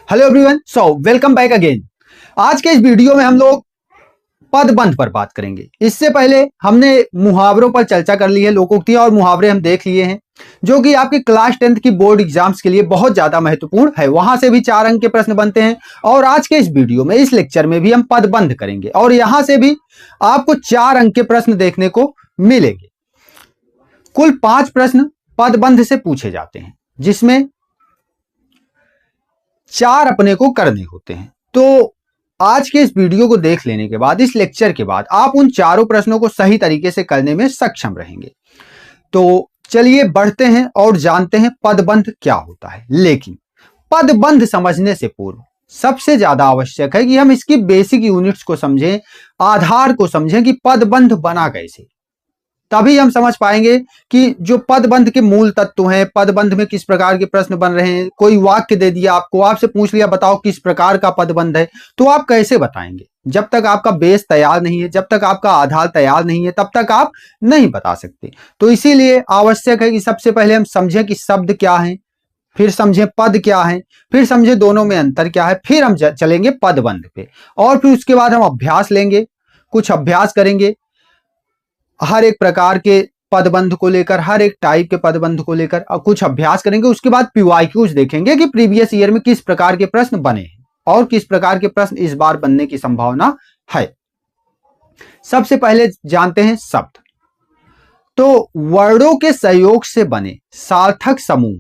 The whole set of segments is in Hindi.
Hello everyone, welcome back again. आज के इस वीडियो में हम लोग पदबंध पर बात करेंगे। इससे पहले हमने मुहावरों पर चर्चा कर ली है, लोकोक्ति और मुहावरे हम देख लिए हैं, जो कि आपके क्लास 10th की बोर्ड एग्जाम्स के लिए बहुत ज्यादा महत्वपूर्ण है। वहां से भी 4 अंक के प्रश्न बनते हैं और आज के इस वीडियो में, इस लेक्चर में भी हम पदबंध करेंगे और यहां से भी आपको 4 अंक के प्रश्न देखने को मिलेंगे। कुल 5 प्रश्न पदबंध से पूछे जाते हैं, जिसमें 4 अपने को करने होते हैं। तो आज के इस वीडियो को देख लेने के बाद, इस लेक्चर के बाद, आप उन चारों प्रश्नों को सही तरीके से करने में सक्षम रहेंगे। तो चलिए बढ़ते हैं और जानते हैं पदबंध क्या होता है। लेकिन पदबंध समझने से पूर्व सबसे ज्यादा आवश्यक है कि हम इसकी बेसिक यूनिट्स को समझें, आधार को समझें कि पदबंध बना कैसे। तभी हम समझ पाएंगे कि जो पदबंध के मूल तत्व हैं, पदबंध में किस प्रकार के प्रश्न बन रहे हैं। कोई वाक्य दे दिया आपको, आपसे पूछ लिया बताओ किस प्रकार का पदबंध है, तो आप कैसे बताएंगे? जब तक आपका बेस तैयार नहीं है, जब तक आपका आधार तैयार नहीं है, तब तक आप नहीं बता सकते। तो इसीलिए आवश्यक है कि सबसे पहले हम समझें कि शब्द क्या है, फिर समझें पद क्या है, फिर समझें दोनों में अंतर क्या है, फिर हम चलेंगे पदबंध पे और फिर उसके बाद हम अभ्यास लेंगे, कुछ अभ्यास करेंगे हर एक प्रकार के पदबंध को लेकर, हर एक टाइप के पदबंध को लेकर कुछ अभ्यास करेंगे। उसके बाद पीवाईक्यूज देखेंगे कि प्रीवियस ईयर में किस प्रकार के प्रश्न बने हैं और किस प्रकार के प्रश्न इस बार बनने की संभावना है। सबसे पहले जानते हैं शब्द। तो वर्णों के सहयोग से बने सार्थक समूह,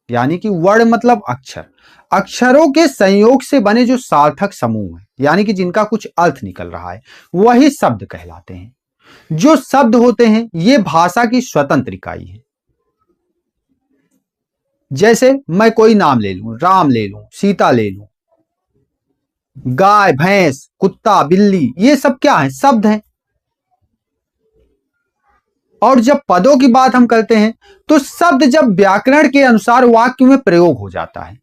यानी कि वर्ण मतलब अक्षर, अक्षरों के संयोग से बने जो सार्थक समूह है, यानी कि जिनका कुछ अर्थ निकल रहा है, वही शब्द कहलाते हैं। जो शब्द होते हैं ये भाषा की स्वतंत्र इकाई है। जैसे मैं कोई नाम ले लूं, राम ले लूं, सीता ले लूं, गाय, भैंस, कुत्ता, बिल्ली, ये सब क्या है? शब्द हैं। और जब पदों की बात हम करते हैं तो शब्द जब व्याकरण के अनुसार वाक्य में प्रयोग हो जाता है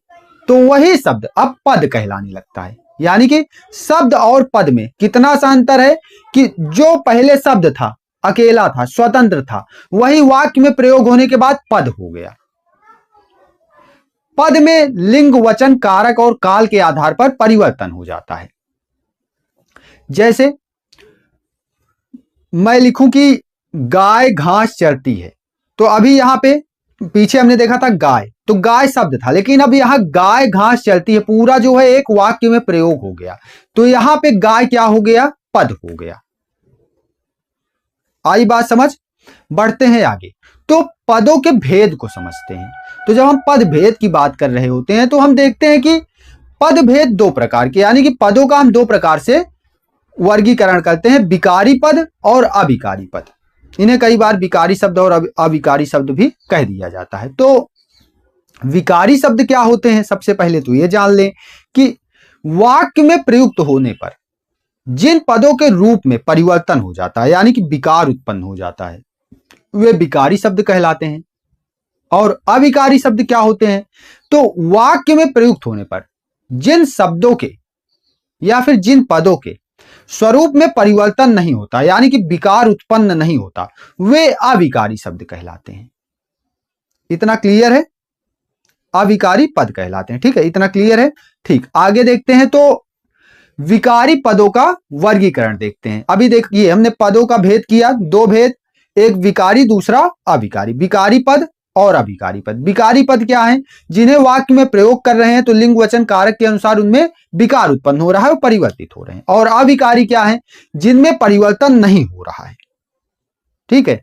तो वही शब्द अब पद कहलाने लगता है। यानी कि शब्द और पद में कितना सा अंतर है कि जो पहले शब्द था, अकेला था, स्वतंत्र था, वही वाक्य में प्रयोग होने के बाद पद हो गया। पद में लिंग, वचन, कारक और काल के आधार पर परिवर्तन हो जाता है। जैसे मैं लिखूं कि गाय घास चरती है, तो अभी यहां पे पीछे हमने देखा था गाय, तो गाय शब्द था, लेकिन अब यहां गाय घास चरती है पूरा जो है एक वाक्य में प्रयोग हो गया, तो यहां पे गाय क्या हो गया? पद हो गया। आई बात समझ? बढ़ते हैं आगे। तो पदों के भेद को समझते हैं। तो जब हम पद भेद की बात कर रहे होते हैं तो हम देखते हैं कि पद भेद 2 प्रकार के, यानी कि पदों का हम 2 प्रकार से वर्गीकरण करते हैं, विकारी पद और अविकारी पद। इन्हें कई बार विकारी शब्द और अविकारी शब्द भी कह दिया जाता है। तो विकारी शब्द क्या होते हैं? सबसे पहले तो ये जान लें कि वाक्य में प्रयुक्त होने पर जिन पदों के रूप में परिवर्तन हो जाता है, यानी कि विकार उत्पन्न हो जाता है, वे विकारी शब्द कहलाते हैं। और अविकारी शब्द क्या होते हैं? तो वाक्य में प्रयुक्त होने पर जिन शब्दों के या फिर जिन पदों के स्वरूप में परिवर्तन नहीं होता, यानी कि विकार उत्पन्न नहीं होता, वे अविकारी शब्द कहलाते हैं। इतना क्लियर है? अविकारी पद कहलाते हैं। ठीक है, इतना क्लियर है। ठीक, आगे देखते हैं। तो विकारी पदों का वर्गीकरण देखते हैं। अभी देखिए हमने पदों का भेद किया, 2 भेद, एक विकारी, दूसरा अविकारी। विकारी पद और अविकारी पद। विकारी पद क्या है? जिन्हें वाक्य में प्रयोग कर रहे हैं तो लिंग, वचन, कारक के अनुसार उनमें विकार उत्पन्न हो रहा है, परिवर्तित हो रहे हैं। और अविकारी क्या है? जिनमें परिवर्तन नहीं हो रहा है। ठीक है,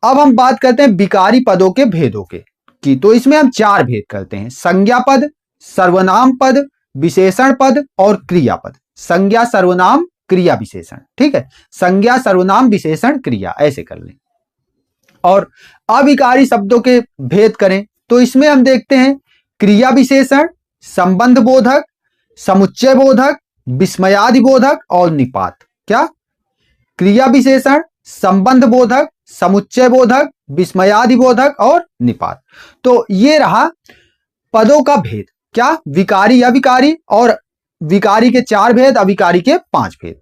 अब हम बात करते हैं विकारी पदों के भेदों की। तो इसमें हम 4 भेद करते हैं: संज्ञा पद, सर्वनाम पद, विशेषण पद और क्रियापद। संज्ञा, सर्वनाम, क्रिया, विशेषण। ठीक है, संज्ञा, सर्वनाम, विशेषण, क्रिया, ऐसे कर लें। और अविकारी शब्दों के भेद करें तो इसमें हम देखते हैं क्रिया विशेषण, संबंध बोधक, समुच्चय बोधक, विस्मयादि बोधक और निपात। क्या? क्रिया विशेषण, संबंध बोधक, समुच्चय बोधक, विस्मयादि बोधक और निपात। तो ये रहा पदों का भेद। क्या? विकारी, अविकारी, और विकारी के 4 भेद, अविकारी के 5 भेद।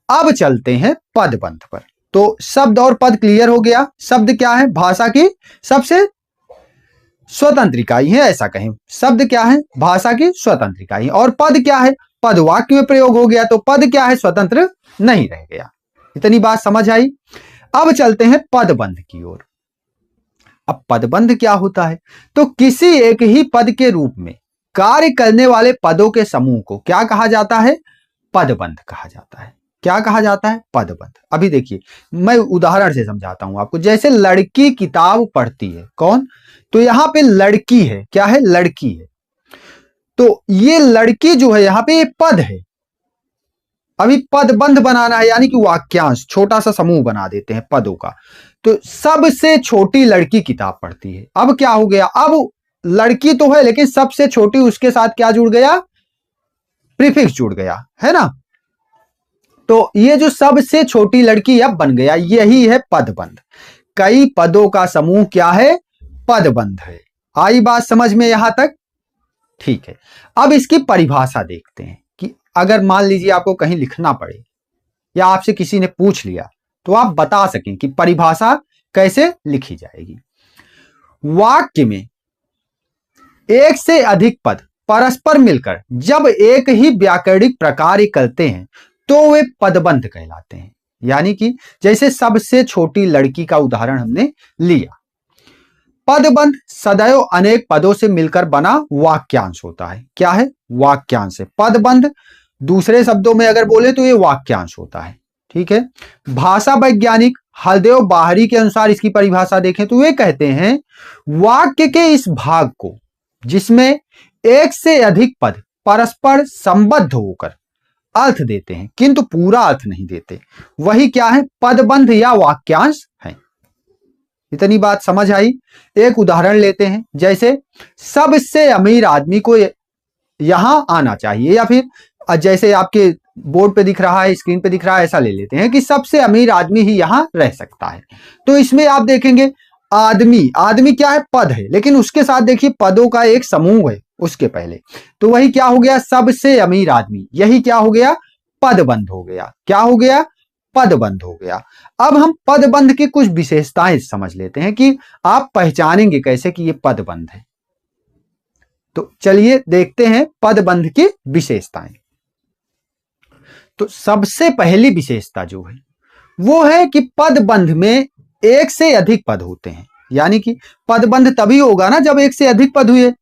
अब चलते हैं पदबंध पर। तो शब्द और पद क्लियर हो गया। शब्द क्या है? भाषा की सबसे स्वतंत्र इकाई है, ऐसा कहें। शब्द क्या है? भाषा की स्वतंत्र इकाई। और पद क्या है? पद वाक्य में प्रयोग हो गया, तो पद क्या है? स्वतंत्र नहीं रह गया। इतनी बात समझ आई। अब चलते हैं पदबंध की ओर। अब पदबंध क्या होता है? तो किसी एक ही पद के रूप में कार्य करने वाले पदों के समूह को क्या कहा जाता है? पदबंध कहा जाता है। क्या कहा जाता है? पदबंध। अभी देखिए, मैं उदाहरण से समझाता हूं आपको। जैसे लड़की किताब पढ़ती है, कौन? तो यहां पे लड़की है, क्या है? लड़की है। तो ये लड़की जो है यहां पे ये पद है। अभी पदबंध बनाना है, यानी कि वाक्यांश, छोटा सा समूह बना देते हैं पदों का। तो सबसे छोटी लड़की किताब पढ़ती है। अब क्या हो गया? अब लड़की तो है, लेकिन सबसे छोटी, उसके साथ क्या जुड़ गया? प्रीफिक्स जुड़ गया, है ना। तो ये जो सबसे छोटी लड़की अब बन गया, यही है पदबंध। कई पदों का समूह क्या है? पदबंध है। आई बात समझ में यहां तक? ठीक है। अब इसकी परिभाषा देखते हैं कि अगर मान लीजिए आपको कहीं लिखना पड़े या आपसे किसी ने पूछ लिया, तो आप बता सकें कि परिभाषा कैसे लिखी जाएगी। वाक्य में एक से अधिक पद परस्पर मिलकर जब एक ही व्याकरणिक प्रकार करते हैं तो वे पदबंध कहलाते हैं। यानी कि जैसे सबसे छोटी लड़की का उदाहरण हमने लिया। पदबंध सदैव अनेक पदों से मिलकर बना वाक्यांश होता है। क्या है? वाक्यांश है पदबंध। दूसरे शब्दों में अगर बोले तो ये वाक्यांश होता है। ठीक है। भाषा वैज्ञानिक हलदेव बाहरी के अनुसार इसकी परिभाषा देखें तो वे कहते हैं, वाक्य के इस भाग को जिसमें एक से अधिक पद परस्पर संबद्ध होकर अर्थ देते हैं किंतु पूरा अर्थ नहीं देते, वही क्या है? पदबंध या वाक्यांश है। इतनी बात समझ आई। एक उदाहरण लेते हैं। जैसे सबसे अमीर आदमी को यहां आना चाहिए, या फिर जैसे आपके बोर्ड पे दिख रहा है, स्क्रीन पे दिख रहा है, ऐसा ले लेते हैं कि सबसे अमीर आदमी ही यहां रह सकता है। तो इसमें आप देखेंगे आदमी, आदमी क्या है? पद है, लेकिन उसके साथ देखिए पदों का एक समूह है उसके पहले। तो वही क्या हो गया? सबसे अमीर आदमी। यही क्या हो गया? पदबंध हो गया। क्या हो गया? पदबंध हो गया। अब हम पदबंध की कुछ विशेषताएं समझ लेते हैं कि आप पहचानेंगे कैसे कि ये पदबंध है। तो चलिए देखते हैं पदबंध की विशेषताएं। तो सबसे पहली विशेषता जो है वो है कि पदबंध में एक से अधिक पद होते हैं। यानी कि पदबंध तभी होगा ना जब एक से अधिक पद हुए।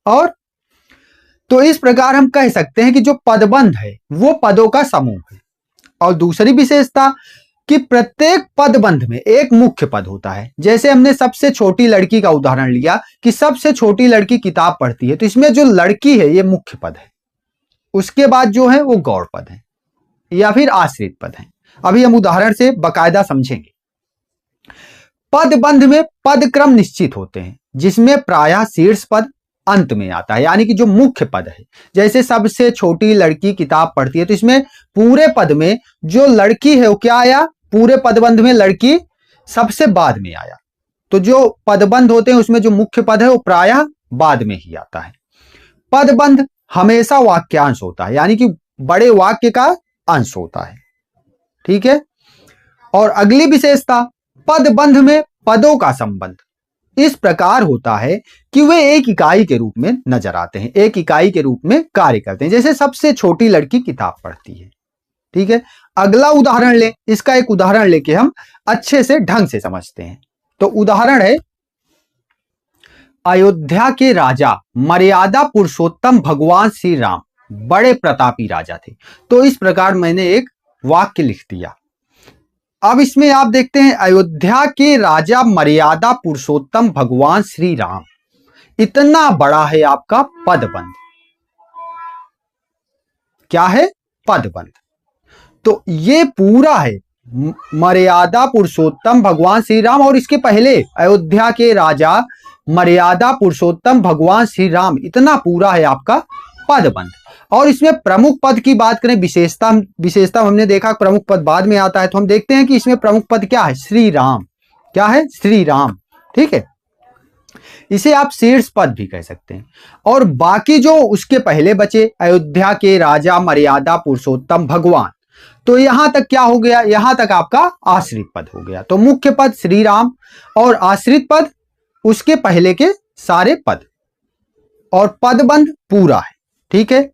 और तो इस प्रकार हम कह सकते हैं कि जो पदबंध है वो पदों का समूह है। और दूसरी विशेषता कि प्रत्येक पदबंध में एक मुख्य पद होता है। जैसे हमने सबसे छोटी लड़की का उदाहरण लिया कि सबसे छोटी लड़की किताब पढ़ती है, तो इसमें जो लड़की है ये मुख्य पद है। उसके बाद जो है वो गौड़ पद है या फिर आश्रित पद है। अभी हम उदाहरण से बकायदा समझेंगे। पदबंध में पद क्रम निश्चित होते हैं जिसमें प्रायः शीर्ष पद अंत में आता है, यानी कि जो मुख्य पद है। जैसे सबसे छोटी लड़की किताब पढ़ती है, तो इसमें पूरे पद में जो लड़की है वो क्या आया? पूरे पदबंध में लड़की सबसे बाद में आया। तो जो पदबंध होते हैं उसमें जो मुख्य पद है वो प्रायः बाद में ही आता है। पदबंध हमेशा वाक्यांश होता है, यानी कि बड़े वाक्य का अंश होता है। ठीक है। और अगली विशेषता, पदबंध में पदों का संबंध इस प्रकार होता है कि वे एक इकाई के रूप में नजर आते हैं, एक इकाई के रूप में कार्य करते हैं। जैसे सबसे छोटी लड़की किताब पढ़ती है। ठीक है। अगला उदाहरण ले, इसका एक उदाहरण लेके हम अच्छे से ढंग से समझते हैं। तो उदाहरण है, अयोध्या के राजा मर्यादा पुरुषोत्तम भगवान श्री राम बड़े प्रतापी राजा थे। तो इस प्रकार मैंने एक वाक्य लिख दिया। अब इसमें आप देखते हैं, अयोध्या के राजा मर्यादा पुरुषोत्तम भगवान श्री राम, इतना बड़ा है आपका पदबंध। क्या है? पदबंध। तो ये पूरा है मर्यादा पुरुषोत्तम भगवान श्री राम, और इसके पहले अयोध्या के राजा मर्यादा पुरुषोत्तम भगवान श्री राम, इतना पूरा है आपका पदबंध। और इसमें प्रमुख पद की बात करें, विशेषता हमने देखा प्रमुख पद बाद में आता है, तो हम देखते हैं कि इसमें प्रमुख पद क्या है? श्री राम। क्या है? श्री राम। ठीक है। इसे आप शीर्ष पद भी कह सकते हैं। और बाकी जो उसके पहले बचे, अयोध्या के राजा मर्यादा पुरुषोत्तम भगवान, तो यहां तक क्या हो गया? यहां तक आपका आश्रित पद हो गया। तो मुख्य पद श्री राम और आश्रित पद उसके पहले के सारे पद और पदबंध पूरा है। ठीक है,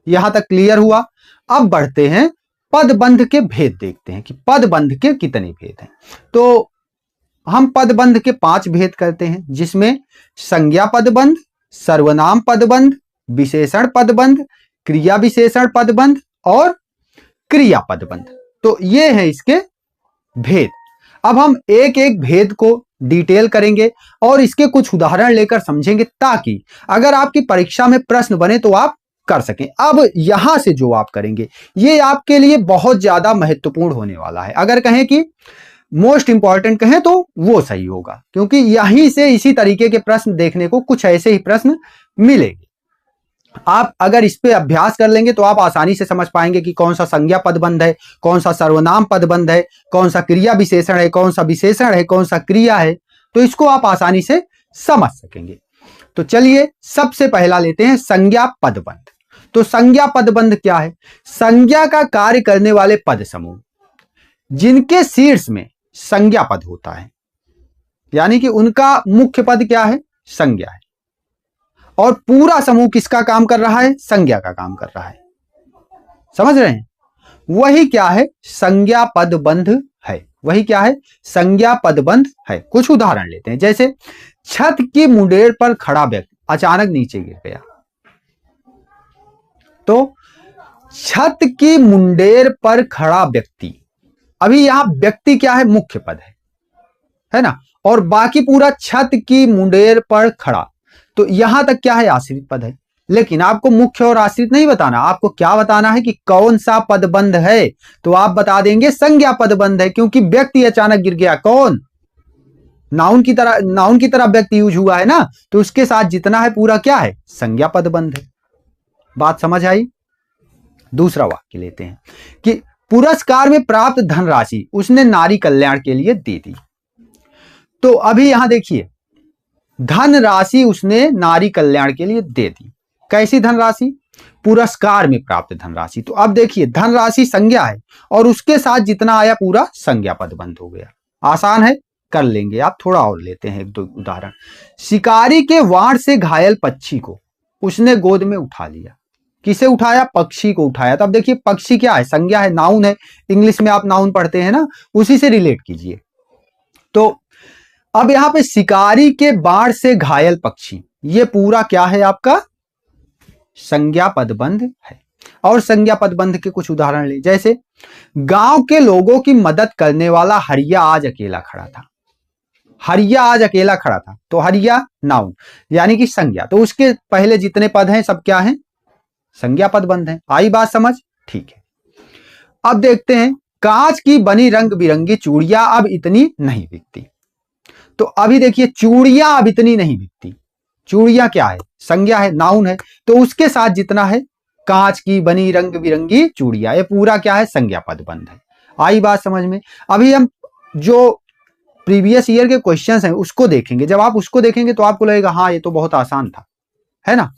यहां तक क्लियर हुआ। अब बढ़ते हैं पदबंध के भेद, देखते हैं कि पदबंध के कितने भेद हैं। तो हम पदबंध के 5 भेद करते हैं, जिसमें संज्ञा पदबंध, सर्वनाम पदबंध, विशेषण पदबंध, क्रिया विशेषण पदबंध और क्रिया पदबंध। तो ये है इसके भेद। अब हम एक एक भेद को डिटेल करेंगे और इसके कुछ उदाहरण लेकर समझेंगे, ताकि अगर आपकी परीक्षा में प्रश्न बने तो आप कर सकें। अब यहां से जो आप करेंगे ये आपके लिए बहुत ज्यादा महत्वपूर्ण होने वाला है। अगर कहें कि मोस्ट इंपॉर्टेंट कहें तो वो सही होगा, क्योंकि यहीं से इसी तरीके के प्रश्न देखने को कुछ ऐसे ही प्रश्न मिलेंगे। आप अगर इस पे अभ्यास कर लेंगे तो आप आसानी से समझ पाएंगे कि कौन सा संज्ञा पदबंध है, कौन सा सर्वनाम पदबंध है, कौन सा क्रिया विशेषण है, कौन सा विशेषण है, कौन सा क्रिया है। तो इसको आप आसानी से समझ सकेंगे। तो चलिए सबसे पहला लेते हैं संज्ञा पदबंध। तो संज्ञा पदबंध क्या है? संज्ञा का कार्य करने वाले पद समूह जिनके शीर्ष में संज्ञा पद होता है, यानी कि उनका मुख्य पद क्या है? संज्ञा है, और पूरा समूह किसका काम कर रहा है? संज्ञा का काम कर रहा है। समझ रहे हैं? वही क्या है? संज्ञा पदबंध है। वही क्या है? संज्ञा पदबंध है। कुछ उदाहरण लेते हैं, जैसे छत की मुंडेर पर खड़ा व्यक्ति अचानक नीचे गिर गया। तो छत की मुंडेर पर खड़ा व्यक्ति, अभी यहां व्यक्ति क्या है? मुख्य पद है ना, और बाकी पूरा छत की मुंडेर पर खड़ा, तो यहां तक क्या है? आश्रित पद है। लेकिन आपको मुख्य और आश्रित नहीं बताना, आपको क्या बताना है कि कौन सा पदबंध है। तो आप बता देंगे संज्ञा पदबंध है, क्योंकि व्यक्ति अचानक गिर गया। कौन? नाउन की तरह व्यक्ति यूज हुआ है ना, तो उसके साथ जितना है पूरा क्या है? संज्ञा पदबंध है। बात समझ आई? दूसरा वाक्य लेते हैं कि पुरस्कार में प्राप्त धनराशि उसने नारी कल्याण के लिए दे दी। तो अभी यहां देखिए, धनराशि उसने नारी कल्याण के लिए दे दी। कैसी धनराशि? पुरस्कार में प्राप्त धनराशि। तो अब देखिए, धनराशि संज्ञा है और उसके साथ जितना आया पूरा संज्ञा पदबंध हो गया। आसान है, कर लेंगे आप। थोड़ा और लेते हैं एक दो उदाहरण। शिकारी के वाण से घायल पक्षी को उसने गोद में उठा लिया। किसे उठाया? पक्षी को उठाया। तो अब देखिए, पक्षी क्या है? संज्ञा है, नाउन है। इंग्लिश में आप नाउन पढ़ते हैं ना, उसी से रिलेट कीजिए। तो अब यहां पे शिकारी के बाण से घायल पक्षी, ये पूरा क्या है? आपका संज्ञा पदबंध है। और संज्ञा पदबंध के कुछ उदाहरण ले, जैसे गांव के लोगों की मदद करने वाला हरिया आज अकेला खड़ा था। हरिया आज अकेला खड़ा था, तो हरिया नाउन यानी कि संज्ञा, तो उसके पहले जितने पद हैं सब क्या हैं? संज्ञा पदबंध है। आई बात समझ? ठीक है। अब देखते हैं, कांच की बनी रंग बिरंगी चूड़ियां अब इतनी नहीं बिकती। तो अभी देखिए, चूड़ियां अब इतनी नहीं बिकती। चूड़ियां क्या है? संज्ञा है, नाउन है, तो उसके साथ जितना है कांच की बनी रंग बिरंगी चूड़ियां, ये पूरा क्या है? संज्ञा पदबंध है। आई बात समझ में? अभी हम जो प्रीवियस ईयर के क्वेश्चंस हैं उसको देखेंगे। जब आप उसको देखेंगे तो आपको लगेगा हाँ ये तो बहुत आसान था, है ना।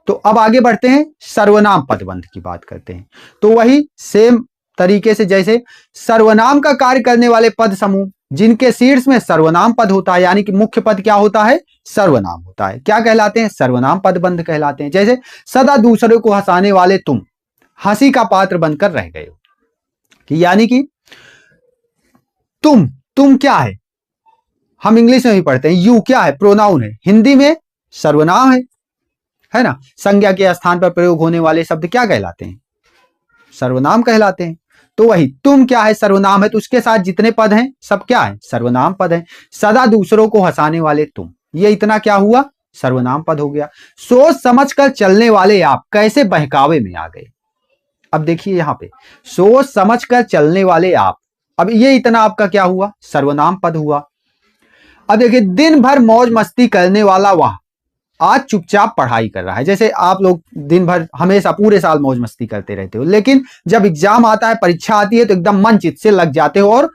तो अब आगे बढ़ते हैं, सर्वनाम पदबंध की बात करते हैं। तो वही सेम तरीके से, जैसे सर्वनाम का कार्य करने वाले पद समूह जिनके शीर्ष में सर्वनाम पद होता है, यानी कि मुख्य पद क्या होता है? सर्वनाम होता है। क्या कहलाते हैं? सर्वनाम पदबंध कहलाते हैं। जैसे सदा दूसरे को हंसाने वाले तुम हंसी का पात्र बनकर रह गए हो, कि यानी कि तुम क्या है? हम इंग्लिश में भी पढ़ते हैं, यू क्या है? प्रोनाउन है। हिंदी में सर्वनाम है ना। संज्ञा के स्थान पर प्रयोग होने वाले शब्द क्या कहलाते हैं? सर्वनाम कहलाते हैं। तो वही तुम क्या है? सर्वनाम है, तो उसके साथ जितने पद हैं सब क्या है? सर्वनाम पद है। सदा दूसरों को हंसाने वाले तुम, ये इतना क्या हुआ? सर्वनाम पद हो गया। सोच समझ कर चलने वाले आप कैसे बहकावे में आ गए। अब देखिए यहां पे, सोच समझ कर चलने वाले आप, अब ये इतना आपका क्या हुआ? सर्वनाम पद हुआ। अब देखिए, दिन भर मौज मस्ती करने वाला वह आज चुपचाप पढ़ाई कर रहा है। जैसे आप लोग दिन भर हमेशा पूरे साल मौज मस्ती करते रहते हो, लेकिन जब एग्जाम आता है, परीक्षा आती है, तो एकदम मन चित से लग जाते हो और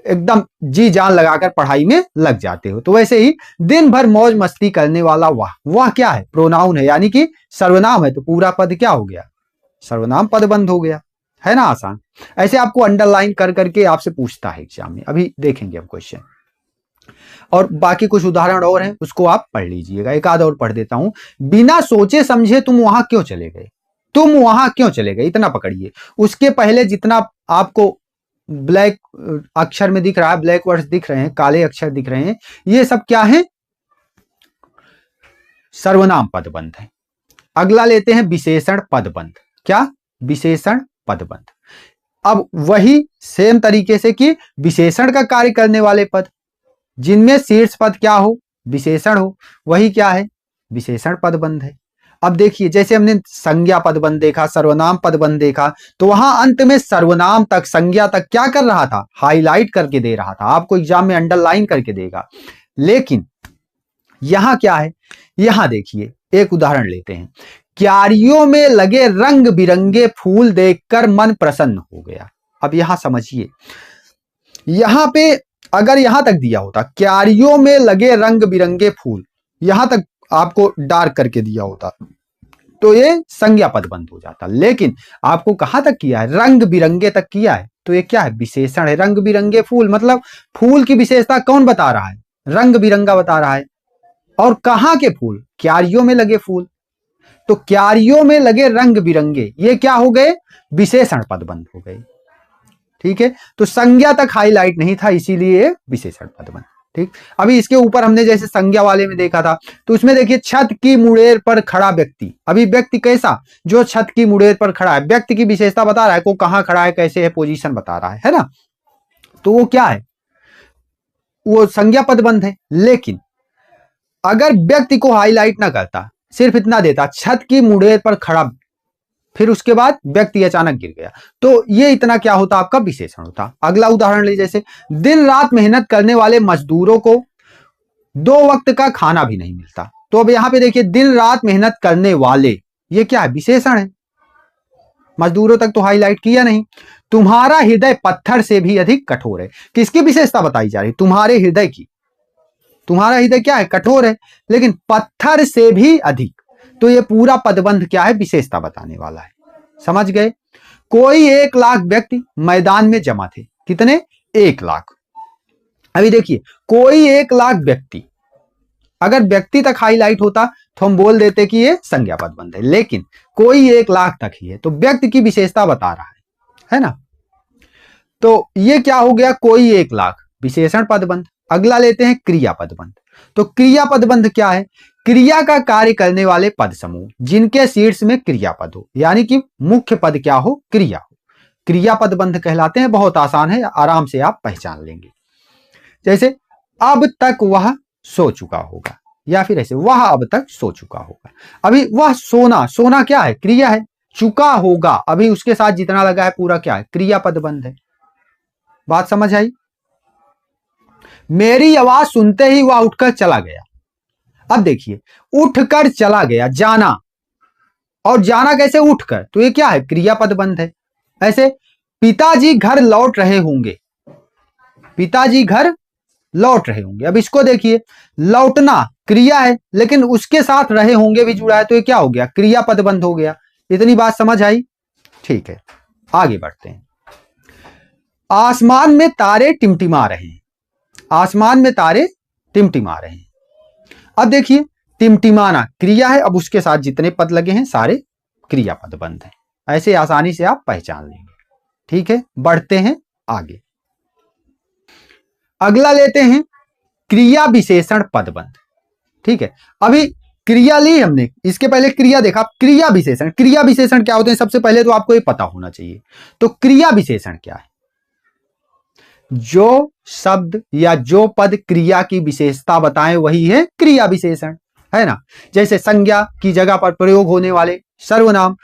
एकदम जी जान लगाकर पढ़ाई में लग जाते हो। तो वैसे ही दिन भर मौज मस्ती करने वाला वह क्या है? प्रोनाउन है, यानी कि सर्वनाम है, तो पूरा पद क्या हो गया? सर्वनाम पदबंध हो गया। है ना आसान। ऐसे आपको अंडरलाइन कर करके आपसे पूछता है एग्जाम में। अभी देखेंगे हम क्वेश्चन। और बाकी कुछ उदाहरण और हैं, उसको आप पढ़ लीजिएगा। एक आध और पढ़ देता हूं। बिना सोचे समझे तुम वहां क्यों चले गए, तुम वहां क्यों चले गए, इतना पकड़िए। उसके पहले जितना आपको ब्लैक अक्षर में दिख रहा है, ब्लैक वर्ड्स दिख रहे हैं, काले अक्षर दिख रहे हैं, ये सब क्या है, सर्वनाम पदबंध है। अगला लेते हैं विशेषण पदबंध। क्या, विशेषण पदबंध। अब वही सेम तरीके से कि विशेषण का कार्य करने वाले पद जिनमें शीर्ष पद क्या हो, विशेषण हो, वही क्या है, विशेषण पदबंध है। अब देखिए, जैसे हमने संज्ञा पदबंध देखा, सर्वनाम पदबंध देखा, तो वहां अंत में सर्वनाम तक, संज्ञा तक क्या कर रहा था, हाईलाइट करके दे रहा था। आपको एग्जाम में अंडरलाइन करके देगा। लेकिन यहां क्या है, यहां देखिए, एक उदाहरण लेते हैं। क्यारियों में लगे रंग बिरंगे फूल देखकर मन प्रसन्न हो गया। अब यहां समझिए, यहां पे अगर यहां तक दिया होता, क्यारियों में लगे रंग बिरंगे फूल, यहां तक आपको डार्क करके दिया होता, तो ये संज्ञा पदबंध हो जाता। लेकिन आपको कहां तक किया है, रंग बिरंगे तक किया है, तो ये क्या है, विशेषण है। रंग बिरंगे फूल मतलब फूल की विशेषता कौन बता रहा है, रंग बिरंगा बता रहा है। और कहां के फूल, क्यारियों में लगे फूल, तो क्यारियों में लगे रंग बिरंगे, ये क्या हो गए, विशेषण पदबंध हो गए। ठीक है, तो संज्ञा तक हाईलाइट नहीं था, इसीलिए विशेषण पदबंध। ठीक, अभी इसके ऊपर हमने जैसे संज्ञा वाले में देखा था, तो उसमें देखिए, छत की मुड़ेर पर खड़ा व्यक्ति। अभी व्यक्ति कैसा, जो छत की मुड़ेर पर खड़ा है, व्यक्ति की विशेषता बता रहा है, को कहां खड़ा है, कैसे है, पोजीशन बता रहा है ना, तो वो क्या है, वो संज्ञा पदबंध है। लेकिन अगर व्यक्ति को हाईलाइट ना करता, सिर्फ इतना देता, छत की मुड़ेर पर खड़ा, फिर उसके बाद व्यक्ति अचानक गिर गया, तो ये इतना क्या होता, आपका विशेषण होता। अगला उदाहरण लीजिए, जैसे दिन रात मेहनत करने वाले मजदूरों को 2 वक्त का खाना भी नहीं मिलता। तो अब यहां पे देखिए, दिन रात मेहनत करने वाले, ये क्या है, विशेषण है। मजदूरों तक तो हाईलाइट किया नहीं। तुम्हारा हृदय पत्थर से भी अधिक कठोर है, किसकी विशेषता बताई जा रही, तुम्हारे हृदय की। तुम्हारा हृदय क्या है, कठोर है, लेकिन पत्थर से भी अधिक, तो ये पूरा पदबंध क्या है, विशेषता बताने वाला है। समझ गए। कोई 1 लाख व्यक्ति मैदान में जमा थे, कितने, 1 लाख। अभी देखिए, कोई 1 लाख व्यक्ति, अगर व्यक्ति तक हाईलाइट होता तो हम बोल देते कि ये संज्ञा पदबंध है, लेकिन कोई 1 लाख तक ही है, तो व्यक्ति की विशेषता बता रहा है ना। तो ये क्या हो गया, कोई 1 लाख, विशेषण पदबंध। अगला लेते हैं क्रिया पदबंध। तो क्रिया पदबंध क्या है, क्रिया का कार्य करने वाले पद समूह जिनके शीर्ष में क्रियापद हो, यानी कि मुख्य पद क्या हो, क्रिया हो, क्रिया पदबंध कहलाते हैं। बहुत आसान है, आराम से आप पहचान लेंगे। जैसे अब तक वह सो चुका होगा, या फिर ऐसे वह अब तक सो चुका होगा। अभी वह सोना, सोना क्या है, क्रिया है। चुका होगा, अभी उसके साथ जितना लगा है पूरा क्या है, क्रिया पदबंध है। बात समझ आई। मेरी आवाज सुनते ही वह उठकर चला गया। अब देखिए, उठकर चला गया, जाना, और जाना कैसे, उठकर, तो ये क्या है, क्रिया पदबंध है। ऐसे पिताजी घर लौट रहे होंगे, पिताजी घर लौट रहे होंगे। अब इसको देखिए, लौटना क्रिया है, लेकिन उसके साथ रहे होंगे भी जुड़ा है, तो ये क्या हो गया, क्रिया पदबंध हो गया। इतनी बात समझ आई। ठीक है, आगे बढ़ते हैं। आसमान में तारे टिमटिमा रहे हैं, आसमान में तारे टिमटिमा रहे हैं। अब देखिए, टिमटिमाना क्रिया है, अब उसके साथ जितने पद लगे हैं सारे क्रिया पदबंध है। ऐसे आसानी से आप पहचान लेंगे। ठीक है, बढ़ते हैं आगे। अगला लेते हैं क्रिया विशेषण पदबंध। ठीक है, अभी क्रिया ली हमने, इसके पहले क्रिया देखा, क्रिया विशेषण। क्रिया विशेषण क्या होते हैं, सबसे पहले तो आपको ये पता होना चाहिए। तो क्रिया विशेषण क्या है, जो शब्द या जो पद क्रिया की विशेषता बताएं वही है क्रिया विशेषण, है ना। जैसे संज्ञा की जगह पर प्रयोग होने वाले सर्वनाम,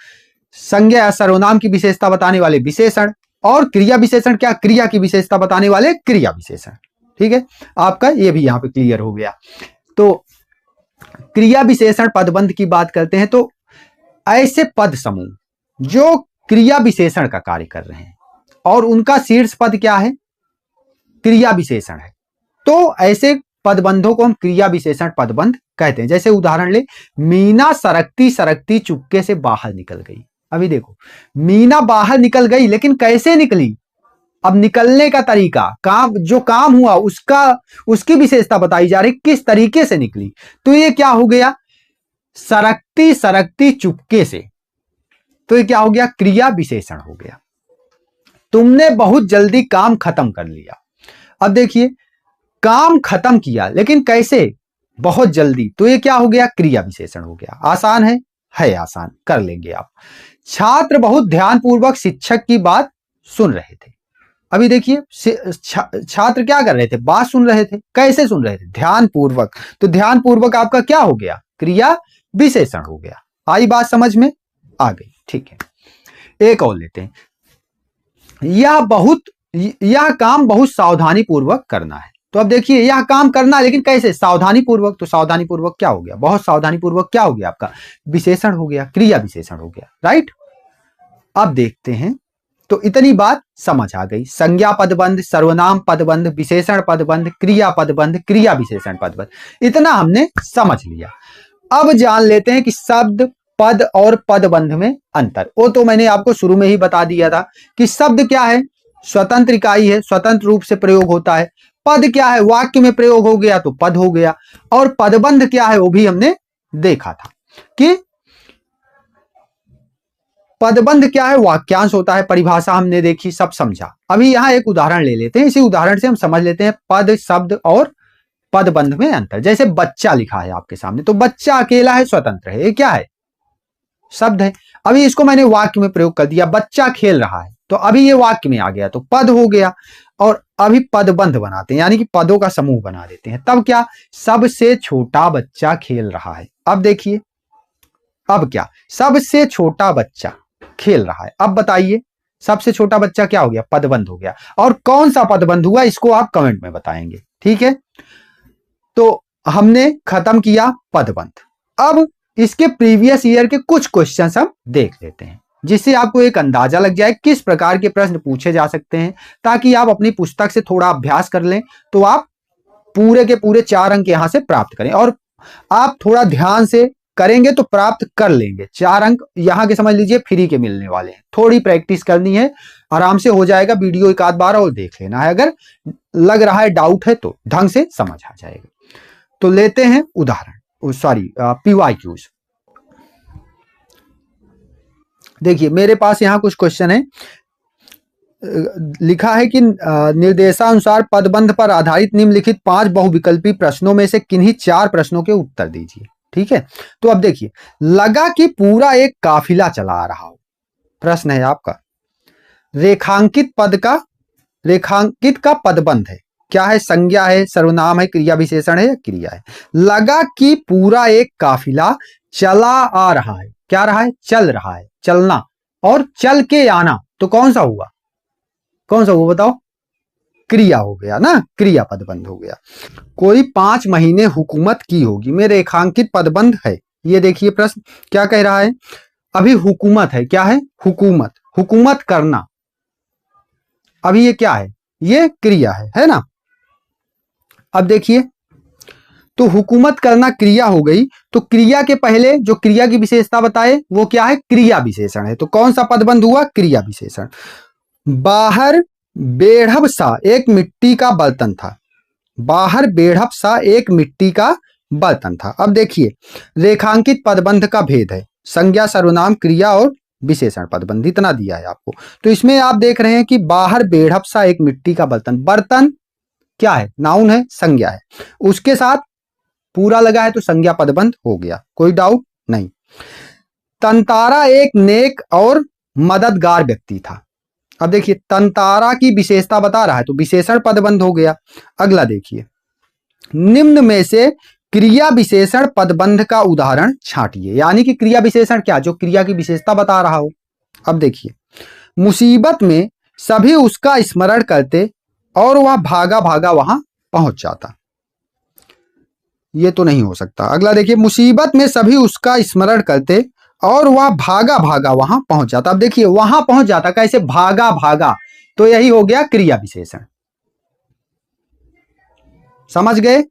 संज्ञा या सर्वनाम की विशेषता बताने वाले विशेषण, और क्रिया विशेषण क्या, क्रिया की विशेषता बताने वाले क्रिया विशेषण। ठीक है, आपका ये भी यहां पे क्लियर हो गया। तो क्रिया विशेषण पदबंध की बात करते हैं, तो ऐसे पद समूह जो क्रिया विशेषण का कार्य कर रहे हैं और उनका शीर्ष पद क्या है, क्रिया विशेषण है, तो ऐसे पदबंधों को हम क्रिया विशेषण पदबंध कहते हैं। जैसे उदाहरण ले, मीना सरकती सरकती चुपके से बाहर निकल गई। अभी देखो, मीना बाहर निकल गई, लेकिन कैसे निकली, अब निकलने का तरीका, काम जो काम हुआ उसकी विशेषता बताई जा रही, किस तरीके से निकली। तो ये क्या हो गया, सरकती सरकती चुपके से। तो ये क्या हो गया, क्रिया विशेषण हो गया। तुमने बहुत जल्दी काम खत्म कर लिया। अब देखिए, काम खत्म किया, लेकिन कैसे, बहुत जल्दी। तो ये क्या हो गया, क्रिया विशेषण हो गया। आसान है आसान, कर लेंगे आप। छात्र बहुत ध्यानपूर्वक शिक्षक की बात सुन रहे थे। अभी देखिए, छात्र क्या कर रहे थे, बात सुन रहे थे। कैसे सुन रहे थे, ध्यानपूर्वक। तो ध्यानपूर्वक आपका क्या हो गया, क्रिया विशेषण हो गया। आई बात समझ में आ गई, ठीक है। एक और लेते हैं। यह काम बहुत सावधानी पूर्वक करना है। तो अब देखिए, यह काम करना है, लेकिन कैसे, सावधानी पूर्वक। तो सावधानी पूर्वक क्या हो गया, बहुत सावधानी पूर्वक क्या हो गया, आपका विशेषण हो गया, क्रिया विशेषण हो गया, राइट। अब देखते हैं, तो इतनी बात समझ आ गई। संज्ञा पदबंध, सर्वनाम पदबंध, विशेषण पदबंध, क्रिया पदबंध, क्रिया विशेषण पदबंध, इतना हमने समझ लिया। अब जान लेते हैं कि शब्द, पद और पदबंध में अंतर। वो तो मैंने आपको शुरू में ही बता दिया था कि शब्द क्या है, स्वतंत्र इकाई है, स्वतंत्र रूप से प्रयोग होता है। पद क्या है, वाक्य में प्रयोग हो गया तो पद हो गया। और पदबंध क्या है, वो भी हमने देखा था कि पदबंध क्या है, वाक्यांश होता है, परिभाषा हमने देखी, सब समझा। अभी यहां एक उदाहरण ले लेते हैं, इसी उदाहरण से हम समझ लेते हैं पद, शब्द और पदबंध में अंतर। जैसे बच्चा लिखा है आपके सामने, तो बच्चा अकेला है, स्वतंत्र है, ये क्या है, शब्द है। अभी इसको मैंने वाक्य में प्रयोग कर दिया, बच्चा खेल रहा है, तो अभी ये वाक्य में आ गया, तो पद हो गया। और अभी पदबंध बनाते हैं, यानी कि पदों का समूह बना देते हैं। तब क्या, सबसे छोटा बच्चा खेल रहा है। अब देखिए, अब क्या, सबसे छोटा बच्चा खेल रहा है। अब बताइए, सबसे छोटा बच्चा क्या हो गया, पदबंध हो गया। और कौन सा पदबंध हुआ, इसको आप कमेंट में बताएंगे, ठीक है। तो हमने खत्म किया पदबंध। अब इसके प्रीवियस ईयर के कुछ क्वेश्चंस हम देख लेते हैं, जिससे आपको एक अंदाजा लग जाए किस प्रकार के प्रश्न पूछे जा सकते हैं, ताकि आप अपनी पुस्तक से थोड़ा अभ्यास कर लें, तो आप पूरे के पूरे 4 अंक यहां से प्राप्त करें। और आप थोड़ा ध्यान से करेंगे तो प्राप्त कर लेंगे। 4 अंक यहां के समझ लीजिए फ्री के मिलने वाले हैं। थोड़ी प्रैक्टिस करनी है, आराम से हो जाएगा। वीडियो एक आध बार और देख लेना है, अगर लग रहा है डाउट है तो ढंग से समझ आ जाएगा। तो लेते हैं उदाहरण, सॉरी PYQs। देखिए, मेरे पास यहां कुछ क्वेश्चन है। लिखा है कि निर्देशानुसार पदबंध पर आधारित निम्नलिखित 5 बहुविकल्पी प्रश्नों में से किन्हीं 4 प्रश्नों के उत्तर दीजिए, ठीक है। तो अब देखिए, लगा कि पूरा एक काफिला चला आ रहा हो। प्रश्न है आपका, रेखांकित का पदबंध है, क्या है, संज्ञा है, सर्वनाम है, क्रिया विशेषण है या क्रिया है। लगा कि पूरा एक काफिला चला आ रहा है, क्या रहा है, चल रहा है, चलना। और चल के आना, तो कौन सा हुआ, कौन सा हुआ बताओ, क्रिया हो गया ना, क्रिया पदबंध हो गया। कोई 5 महीने हुकूमत की होगी, में रेखांकित पदबंध है। ये देखिए प्रश्न क्या कह रहा है, अभी हुकूमत है, क्या है, हुकूमत, हुकूमत करना। अभी ये क्या है, ये क्रिया है ना। अब देखिए, तो हुकूमत करना क्रिया हो गई, तो क्रिया के पहले जो क्रिया की विशेषता बताए वो क्या है, क्रिया विशेषण है। तो कौन सा पदबंध हुआ, क्रिया विशेषण। बाहर बेढ़ब सा एक मिट्टी का बर्तन था, बाहर बेढ़ब सा एक मिट्टी का बर्तन था। अब देखिए, रेखांकित पदबंध का भेद है, संज्ञा, सर्वनाम, क्रिया और विशेषण पदबंध, इतना दिया है आपको। तो इसमें आप देख रहे हैं कि बाहर बेढ़ब सा एक मिट्टी का बर्तन, बर्तन क्या है, नाउन है, संज्ञा है, उसके साथ पूरा लगा है, तो संज्ञा पदबंध हो गया, कोई डाउट नहीं। तंतारा एक नेक और मददगार व्यक्ति था। अब देखिए, तंतारा की विशेषता बता रहा है, तो विशेषण पदबंध हो गया। अगला देखिए, निम्न में से क्रिया विशेषण पदबंध का उदाहरण छांटिए, यानी कि क्रिया विशेषण क्या, जो क्रिया की विशेषता बता रहा हो। अब देखिए, मुसीबत में सभी उसका स्मरण करते और वह भागा भागा वहां पहुंच जाता। ये तो नहीं हो सकता। अगला देखिए, मुसीबत में सभी उसका स्मरण करते और वह भागा भागा वहां पहुंच जाता। अब देखिए, वहां पहुंच जाता कैसे, भागा भागा, तो यही हो गया क्रिया विशेषण, समझ गए।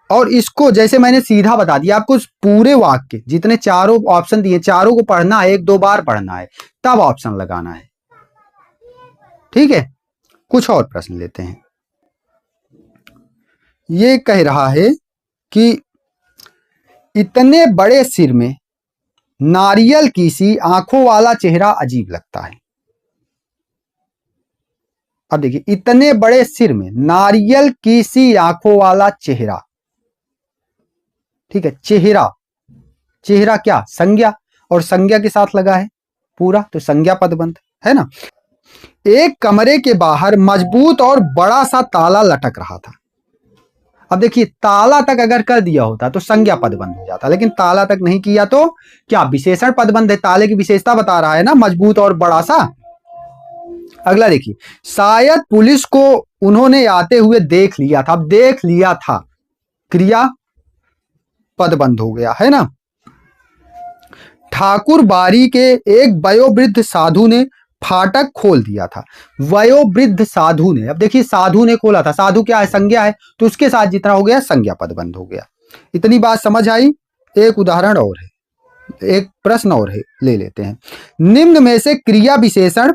और इसको जैसे मैंने सीधा बता दिया आपको, पूरे वाक्य जितने चारों ऑप्शन दिए, चारों को पढ़ना है, 1-2 बार पढ़ना है, तब ऑप्शन लगाना है। ठीक है, कुछ और प्रश्न लेते हैं। ये कह रहा है कि इतने बड़े सिर में नारियल की सी आंखों वाला चेहरा अजीब लगता है। अब देखिए, इतने बड़े सिर में नारियल की सी आंखों वाला चेहरा, ठीक है, चेहरा, चेहरा क्या संज्ञा, और संज्ञा के साथ लगा है पूरा, तो संज्ञा पदबंध है ना। एक कमरे के बाहर मजबूत और बड़ा सा ताला लटक रहा था। अब देखिए, ताला तक अगर कर दिया होता तो संज्ञा पदबंध हो जाता, लेकिन ताला तक नहीं किया तो क्या विशेषण पदबंध है। ताले की विशेषता बता रहा है ना, मजबूत और बड़ा सा। अगला देखिए, शायद पुलिस को उन्होंने आते हुए देख लिया था। अब देख लिया था, क्रिया पदबंध हो गया है ना। ठाकुर बारी के एक वयोवृद्ध साधु ने फाटक खोल दिया था। वयोवृद्ध साधु ने, अब देखिए साधु ने खोला था, साधु क्या है, संज्ञा है, तो उसके साथ जितना हो गया संज्ञा पदबंध हो गया। इतनी बात समझ आई। एक उदाहरण और है, एक प्रश्न और है, ले लेते हैं। निम्न में से क्रिया विशेषण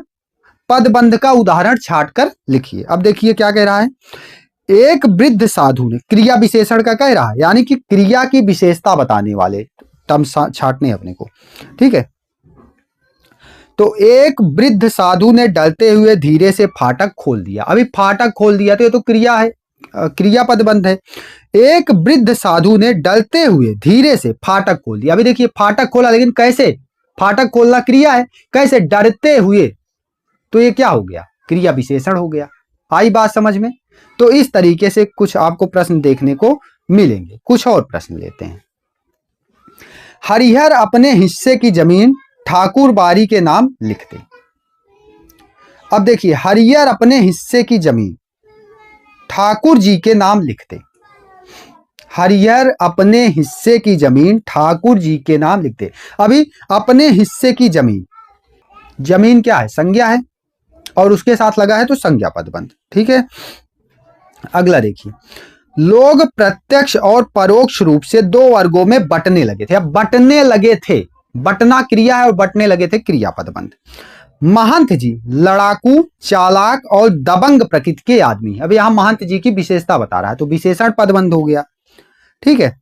पदबंध का उदाहरण छांटकर लिखिए। अब देखिए क्या कह रहा है, एक वृद्ध साधु ने, क्रिया विशेषण का कह रहा है, यानी कि क्रिया की विशेषता बताने वाले टर्म छांटने अपने को, ठीक है। तो एक वृद्ध साधु ने डरते हुए धीरे से फाटक खोल दिया। अभी फाटक खोल दिया तो ये तो क्रिया है, क्रिया पदबंध है। एक वृद्ध साधु ने डरते हुए धीरे से फाटक खोल दिया। अभी देखिए फाटक खोला, लेकिन कैसे, फाटक खोलना क्रिया है, कैसे, डरते हुए, तो ये क्या हो गया, क्रिया विशेषण हो गया। आई बात समझ में। तो इस तरीके से कुछ आपको प्रश्न देखने को मिलेंगे। कुछ और प्रश्न लेते हैं। हरिहर अपने हिस्से की जमीन ठाकुर बारी के नाम लिखते। अब देखिए, हरिहर अपने हिस्से की जमीन ठाकुर जी के नाम लिखते। हरिहर अपने हिस्से की जमीन ठाकुर जी के नाम लिखते। अभी अपने हिस्से की जमीन, जमीन क्या है, संज्ञा है, और उसके साथ लगा है तो संज्ञा पदबंध, ठीक है। अगला देखिए, लोग प्रत्यक्ष और परोक्ष रूप से दो वर्गों में बंटने लगे थे। अब बंटने लगे थे, बंटना क्रिया है और बंटने लगे थे क्रिया पदबंध। महंत जी लड़ाकू, चालाक और दबंग प्रकृति के आदमी। अब यहां महंत जी की विशेषता बता रहा है, तो विशेषण पदबंध हो गया, ठीक है।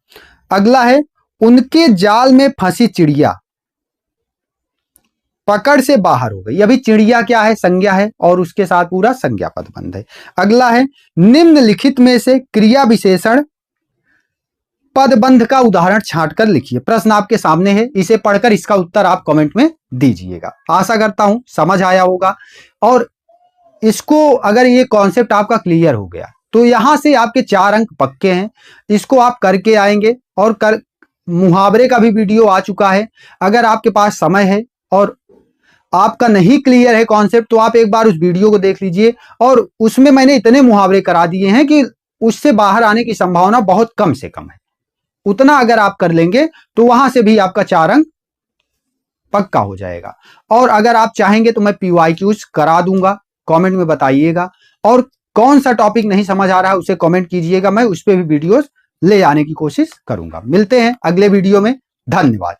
अगला है, उनके जाल में फंसी चिड़िया पकड़ से बाहर हो गई। अभी चिड़िया क्या है, संज्ञा है, और उसके साथ पूरा संज्ञा पदबंध है। अगला है, निम्नलिखित में से क्रिया विशेषण पदबंध का उदाहरण छांटकर लिखिए। प्रश्न आपके सामने है, इसे पढ़कर इसका उत्तर आप कमेंट में दीजिएगा। आशा करता हूं समझ आया होगा, और इसको अगर ये कॉन्सेप्ट आपका क्लियर हो गया तो यहां से आपके 4 अंक पक्के हैं। इसको आप करके आएंगे, और मुहावरे का भी वीडियो आ चुका है। अगर आपके पास समय है और आपका नहीं क्लियर है कॉन्सेप्ट, तो आप एक बार उस वीडियो को देख लीजिए, और उसमें मैंने इतने मुहावरे करा दिए हैं कि उससे बाहर आने की संभावना बहुत कम से कम है। उतना अगर आप कर लेंगे तो वहां से भी आपका 4 अंक पक्का हो जाएगा। और अगर आप चाहेंगे तो मैं PYQs करा दूंगा, कमेंट में बताइएगा। और कौन सा टॉपिक नहीं समझ आ रहा है उसे कमेंट कीजिएगा, मैं उस पर भी वीडियोस ले आने की कोशिश करूंगा। मिलते हैं अगले वीडियो में, धन्यवाद।